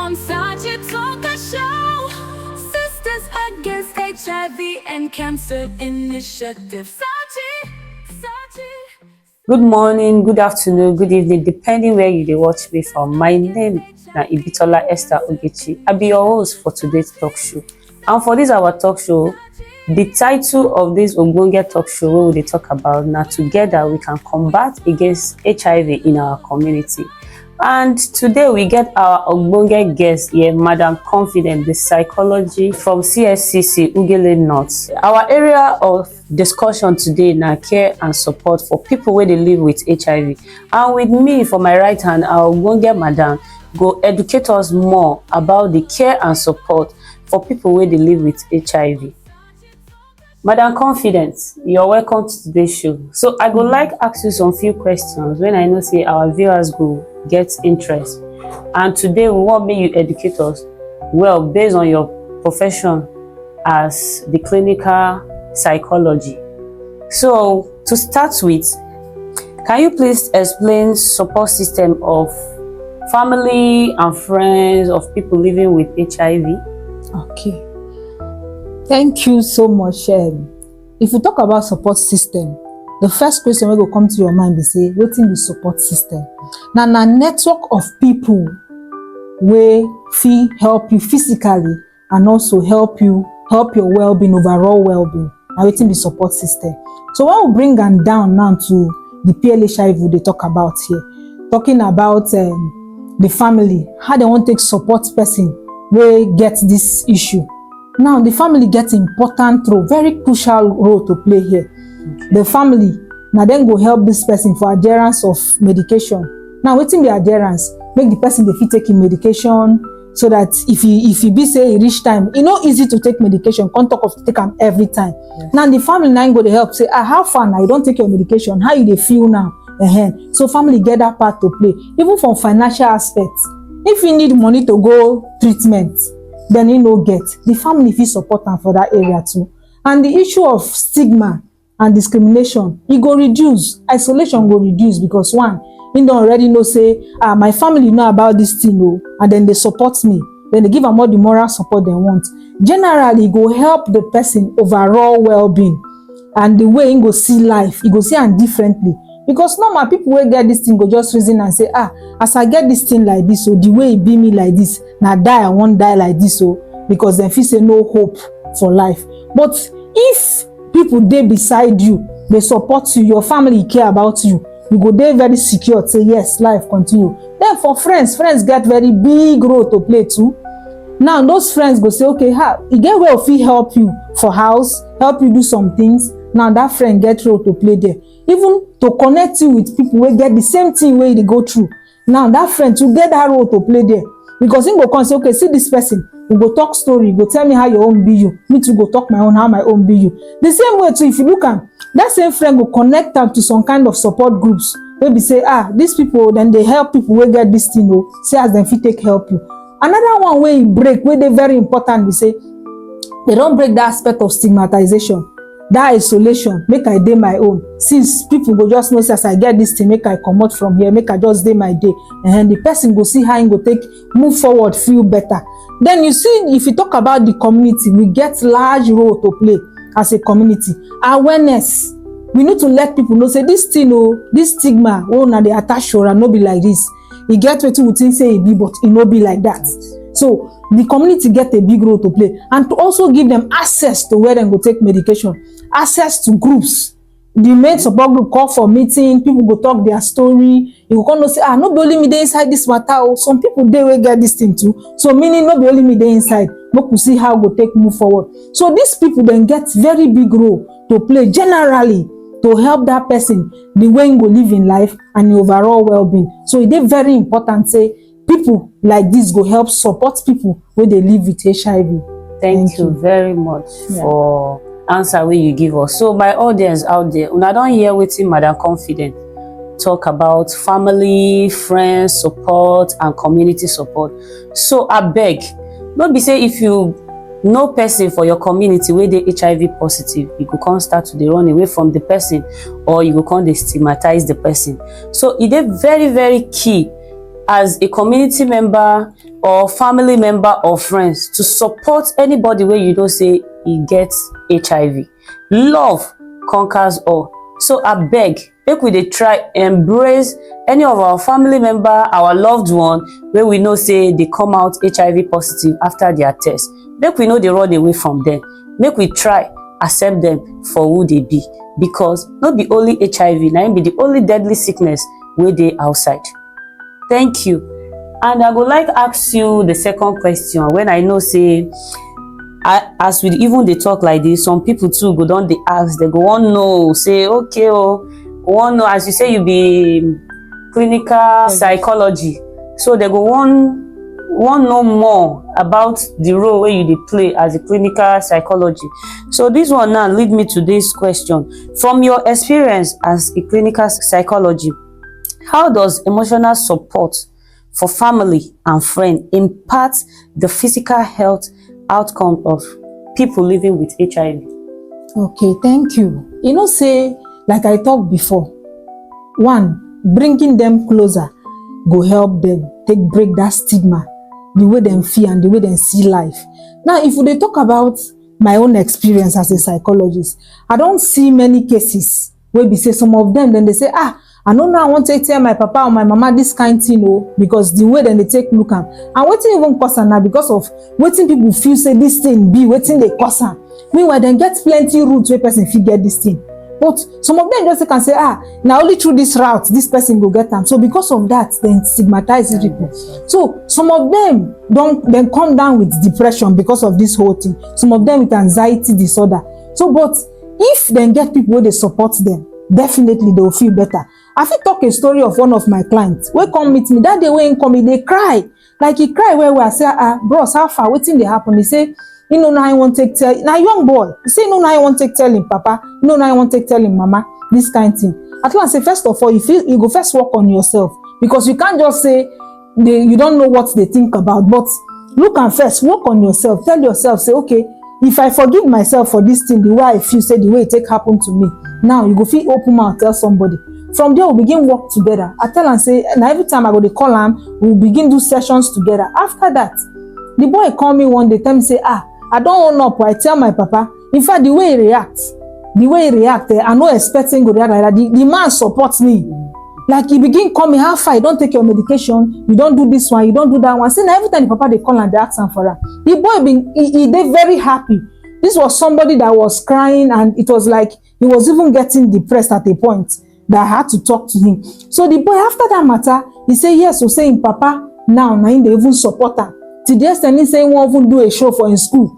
on Sachi Talk Show. Sisters Against HIV and Cancer Initiative. Sachi. Good morning, good afternoon, good evening, depending where you dey watch me from. My name na Ibitola Esther Ogechi. I be your host for today's talk show. And for this our talk show, the title of this ogbonge talk show wey we dey talk about na Together We Can Combat Against HIV in Our Community. And today we get our ogbonge guest here, Madam Confident, the psychology from CSCC Ugele North. Our area of discussion today na care and support for people wey dey live with HIV. And with me for my right hand, our ogbonge madam go educate us more about the care and support for people wey dey live with HIV. Madam Confident, you're welcome to today's show. So I go like ask you some few questions when I know say our viewers go get interest. And today we want make you educate us well based on your profession as the clinical psychology. So to start with, can you please explain support system of family and friends of people living with HIV? Okay. Thank you so much. If you talk about support system, the first question wey go come to your mind be say, wetin be support system? Na network of people wey fit help you physically and also help your well-being, overall well-being. Na wetin be support system. So when we bring am down now to the PLHIV we dey talk about here, talking about the family, how they wan take support person wey get this issue. Now, the family gets important role, very crucial role to play here. Okay. The family, now then go help this person for adherence of medication. Now, wetin be adherence? Make the person dey fit take him medication so that if he be say e reach time, e no easy to take medication, come talk of take am every time. Yes. Now, the family now go dey help say, how far now you don take your medication? How you dey feel now? So family get that part to play. Even from financial aspects, if you need money to go treatment, then you no get, the family fit support am for that area too. And the issue of stigma and discrimination, e go reduce, isolation go reduce, because one, you don already know say, my family know about this thing, and then they support me, then they give am all the moral support they want. Generally, e go help the person overall well-being and the way he go see life, he go see am differently. Because normal people wey get this thing go just reason and say, as I get this thing like this, so the way it be me like this, now die I won't die like this, so because then feel say no hope for life. But if people dey beside you, they support you, your family care about you, you go dey very secure, say yes, life continue. Then for friends get very big role to play too. Now those friends go say, okay, e get where fit help you for house, help you do some things. Now that friend get role to play there. Even to connect you with people wey get the same thing wey they go through. Now that friend to get that role to play there. Because he go come say, okay, see this person, we go talk story, go tell me how your own be you. Me too go talk my own, how my own be you. The same way too, if you look at that same friend go connect them to some kind of support groups. Maybe say, these people, then they help people wey get this thing, say as them fit take help you. Another one wey break, wey they very important, we say, they don't break that aspect of stigmatization. That isolation, make I dey my own. Since people go just know, say as I get this thing, make I come out from here, make I just dey my day. And the person go see how he go take, move forward, feel better. Then you see, if you talk about the community, we get large role to play as a community. Awareness. We need to let people know, say this thing, this stigma, now they attach or no be like this. You get wetin we think say e be, but it no be like that. So the community get a big role to play, and to also give them access to where they go take medication, access to groups. The main support group call for meeting, people go talk their story. You go come know say, no be only me dey inside this matter. Some people dey wey get this thing too. So meaning no be only me dey inside. Make we see how go take move forward. So these people then get very big role to play generally to help that person the way he go live in life and the overall well-being. So it is very important say people like this go help support people when they live with HIV. Thank you very much for answer wey you give us. So my audience out there, una don hear wetin Madam Confident talk about family, friends, support and community support. So abeg, no be say if you know person for your community wey dey HIV positive, you go come start to dey run away from the person, or you go come dey stigmatize the person. So e dey very very key as a community member or family member or friends to support anybody where you know say e get HIV. Love conquers all. So abeg, make we dey try embrace any of our family member, our loved one wey we know say dey come out HIV positive after their test. Make we no dey run away from them. Make we try accept them for who they be, because no be only HIV na im be the only deadly sickness wey dey outside. Thank you. And I go like ask you the second question, when I know say as we even dey talk like this, some people too go don dey ask, they go wan know, say okay wan know, as you say you be clinical psychology, so they go wan know more about the role wey you dey play as a clinical psychology. So this one now lead me to this question. From your experience as a clinical psychology, how does emotional support for family and friends impact the physical health outcome of people living with HIV? Okay, thank you. You know, say, like I talked before, one, bringing them closer go help them break that stigma, the way them feel and the way they see life. Now, if they talk about my own experience as a psychologist, I don't see many cases where we say some of them, then they say, I don't know, I want to tell my papa or my mama this kind thing, because the way then they take look am. And wetin even cause am now because of wetin people feel say this thing be, wetin they cause am. Meanwhile, then get plenty routes where person fit get this thing. But some of them just can say, now only through this route, this person go get them. So because of that, then stigmatize people. So some of them don't then come down with depression because of this whole thing. Some of them with anxiety disorder. So, but if then get people where they support them, definitely they will feel better. I fit talk a story of one of my clients wey come meet me that day when he come, they cry. Like he cry where I say, bros, how far? Wetin dey happen? He say, you know, now I want to tell. Now young boy, he say, no, now I want to tell him papa. No, now I want to tell him mama. This kind of thing. At last, say first of all, you go first work on yourself, because you can't just say you don't know what they think about. But look and first work on yourself. Tell yourself, say, okay, if I forgive myself for this thing, the way I feel, say the way it take happen to me, now you go feel open mouth, tell somebody. From there, we'll begin work together. I tell and say, and every time I go to call him, we'll begin do sessions together. After that, the boy call me one day, tell me say, I don't own up. I tell my papa. In fact, the way he reacts, I'm not expecting to react like that. The man supports me. Like he begin call me, how far? You don't take your medication. You don't do this one. You don't do that one. See, now every time the papa they call and they ask him for that. The boy they very happy. This was somebody that was crying, and it was like he was even getting depressed at a point that I had to talk to him. So the boy, after that matter, he said yes. So saying papa now they even support her. To the extent he say he won't even do a show for in school,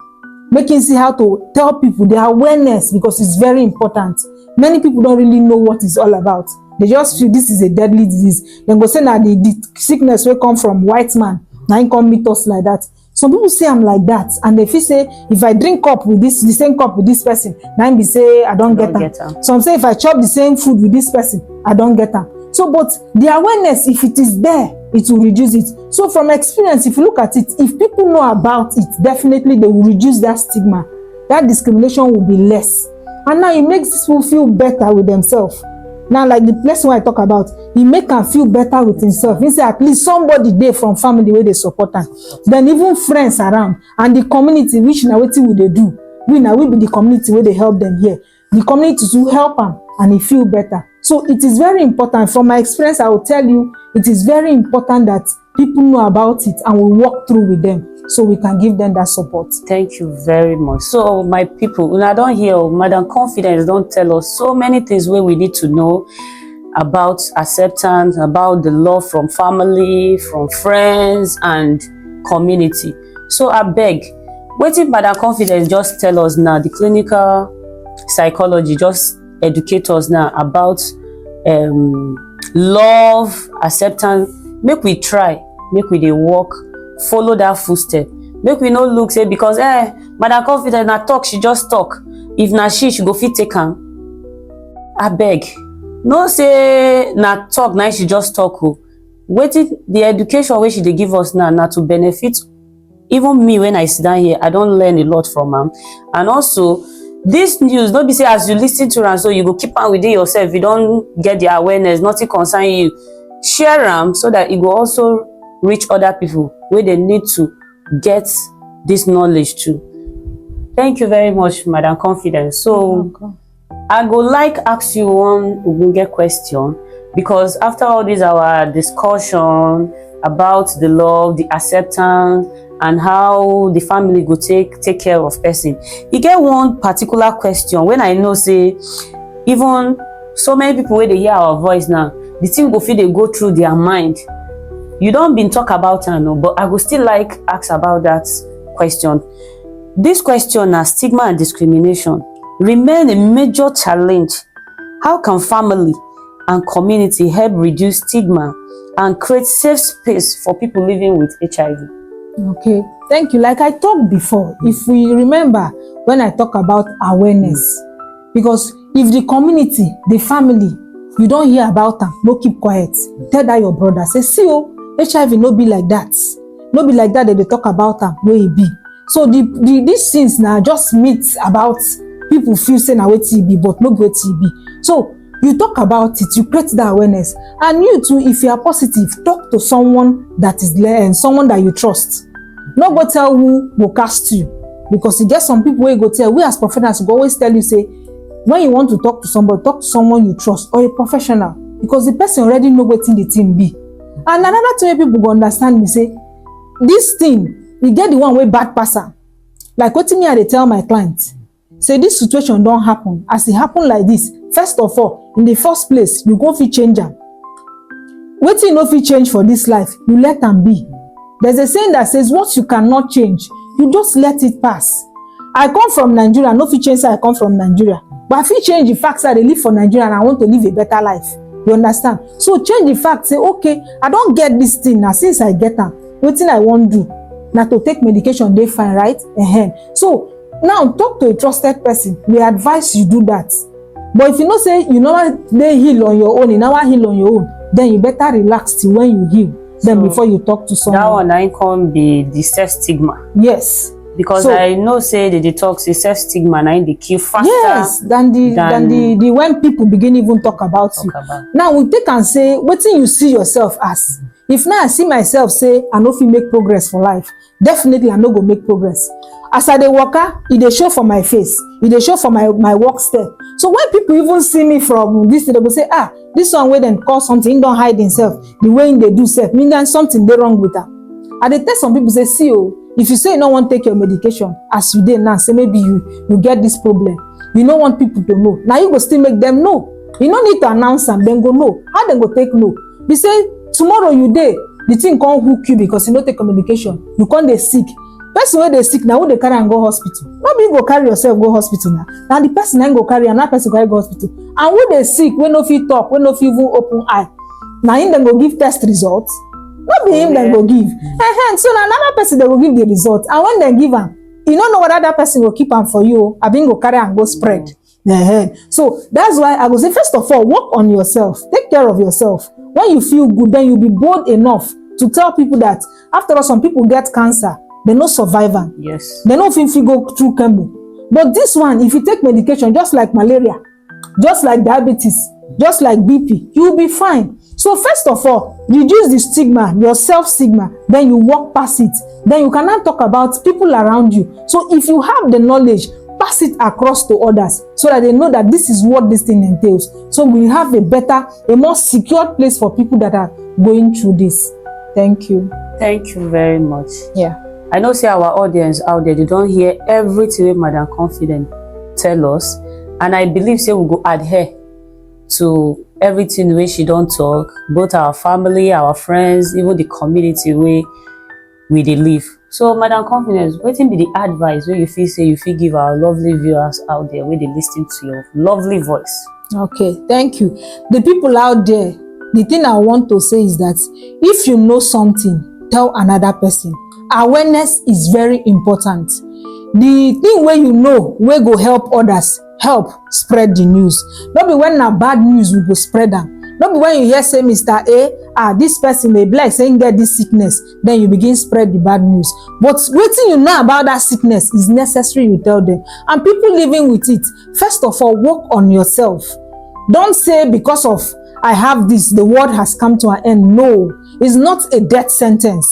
making see how to tell people their awareness, because it's very important. Many people don't really know what it's all about. They just feel this is a deadly disease. Then go say that the sickness will come from white man. Now he come meet us like that. Some people say I'm like that, and they feel say if I drink cup with the same cup with this person, now be say I don't get them. Some say if I chop the same food with this person, I don't get them. So, but the awareness, if it is there, it will reduce it. So from experience, if you look at it, if people know about it, definitely they will reduce that stigma. That discrimination will be less. And now it makes people feel better with themselves. Now, like the lesson I talk about, he make them feel better with himself. He say at least somebody there from family where they support them. Then even friends around and the community, which now what will they do? We be the community where they help them here. The community to help them and he feel better. So it is very important. From my experience, I will tell you, it is very important that people know about it and we walk through with them so we can give them that support. Thank you very much. So my people, when I don't hear Madam Confidence don't tell us so many things where we need to know about acceptance, about the love from family, from friends and community. So I beg, wetin Madam Confidence just tell us now, the clinical psychology just educate us now about love, acceptance. Make we try, make we dey walk, follow that footstep. Make we no look say because Madam Confidence na talk, she just talk. If na she go fit take am. Abeg, no say na talk na she just talk o. Wetin the education wey she dey give us now na to benefit even me. When I sit down here, I don learn a lot from am. And also this news, don't be say as you listen to am so you go keep am within yourself. You don't get the awareness, nothing concern you. share am so that it go also reach other people wey they need to get this knowledge too. Thank you very much, Madam Confidence. So I go like ask you one ogbonge question, because after all this our discussion about the love, the acceptance, and how the family go take care of person, e get one particular question when I know say even so many people wey dey hear our voice now, the thing go fit dey go through their mind. You don been talk about am no, but I go still like ask about that question. This question na stigma and discrimination remain a major challenge. How can family and community help reduce stigma and create safe space for people living with HIV? Okay, thank you. Like I talked before, if we remember when I talk about awareness, because if the community, the family, you don't hear about them, no keep quiet. Tell that your brother, say, see, oh, HIV no be like that. No be like that they talk about them, where it be. So these things now just myths about people feel say na wetin e be, but no be wetin e be. So you talk about it, you create that awareness, and you too, if you are positive, talk to someone that is there and someone that you trust. No go tell who will cast you, because you get some people where you go tell. We as professionals go always tell you, say, when you want to talk to somebody, talk to someone you trust or a professional, because the person already know wetin the thing be. And another thing people go understand me say, this thing, you get the one way bad person. Like wetin me I dey tell my clients, say this situation don't happen. As it happen like this, first of all, in the first place, you go fit change am. Wetin no fit change for this life, you let am be. There's a saying that says, what you cannot change, you just let it pass. I come from Nigeria, no fit change say I come from Nigeria. But I fit change the fact that I live for Nigeria and I want to live a better life. You understand? So change the fact, say, okay, I don't get this thing now. Since I get am, wetin I wan do? Now to take medication, they fine, right? So now talk to a trusted person. We advise you do that. But if you know say you know they heal on your own, you never heal on your own, then you better relax till when you heal. Then before you talk to someone. That one I can be the self stigma. Yes. Because so, I know say the detox is self stigma and they kill faster. Yes, than the when people begin even talk about you. Now we take and say, what thing you see yourself as? If now I see myself say I no fit make progress for life, definitely I no go make progress. As I dey waka, it dey show for my face, it dey show for my work step. So when people even see me from this, they go say, ah, this one wey dem call something, he don't hide himself. The way they do self, mean that something dey wrong with am. I dey tell some people say, see, oh, if you say you no wan take your medication, as you dey now, say maybe you get this problem, you no want people to know. Now you go still make them know. You no need to announce am, then go know. How dem go take know? Be say tomorrow you dey, the thing can't hook you because you no take your medication. You can't dey sick. Person wey dey sick now, who dey carry and go hospital? No be you go carry yourself go hospital now. Now the person ain't go carry another person carry go hospital. And who dey sick, when no fit talk, when no fit even open eye, now him dem go give test results. No be him dem go give. So na another person they will give the result. And when they give am, you don't know whether that person will keep am for you. I been go carry and go spread. So that's why I go say, first of all, work on yourself. Take care of yourself. When you feel good, then you'll be bold enough to tell people that after all, some people get cancer, they no survive am. Yes. They no fit go through chemo. But this one, if you take medication, just like malaria, just like diabetes, just like BP, you will be fine. So first of all, reduce the stigma, your self-stigma, then you walk past it. Then you cannot talk about people around you. So if you have the knowledge, pass it across to others so that they know that this is what this thing entails. So we have a better, a more secure place for people that are going through this. Thank you. Thank you very much. Yeah. I know say our audience out there, they don't hear everything wey Madam Confident tell us. And I believe say we go adhere to everything wey she don't talk, both our family, our friends, even the community where we dey live. So Madam Confidence, wetin be the advice wey you feel say you fit give our lovely viewers out there where they listen to your lovely voice? Okay, thank you. The people out there, the thing I want to say is that if you know something, tell another person. Awareness is very important. The thing where you know where go help others, help spread the news. Not be when na bad news we go spread them. Not be when you hear say Mr. A, this person may be like saying get this sickness, then you begin spread the bad news. But wetin you know about that sickness is necessary you tell them. And people living with it, first of all, work on yourself. Don't say because of I have this, the world has come to an end. No, it's not a death sentence.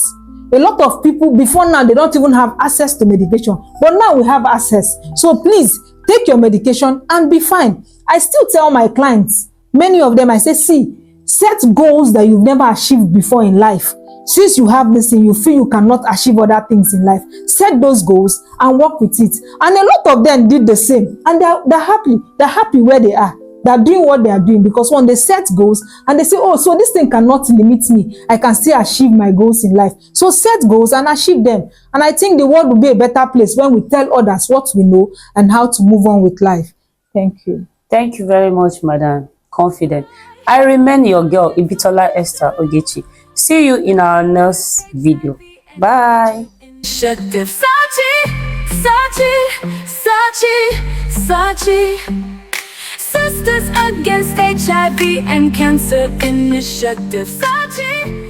A lot of people before now, they don't even have access to medication, but now we have access. So please take your medication and be fine. I still tell my clients, many of them, I say, see, set goals that you've never achieved before in life. Since you have this thing, you feel you cannot achieve other things in life, set those goals and work with it. And a lot of them did the same, and they're happy where they are. They're doing what they are doing, because when they set goals and they say, oh, so this thing cannot limit me, I can still achieve my goals in life. So set goals and achieve them. And I think the world will be a better place when we tell others what we know and how to move on with life. Thank you. Thank you very much, Madam Confident. I remain your girl, Ibitola Esther Ogechi. See you in our next video. Bye. Initiative. Sachi. Sisters Against HIV and Cancer Initiative. Sachi.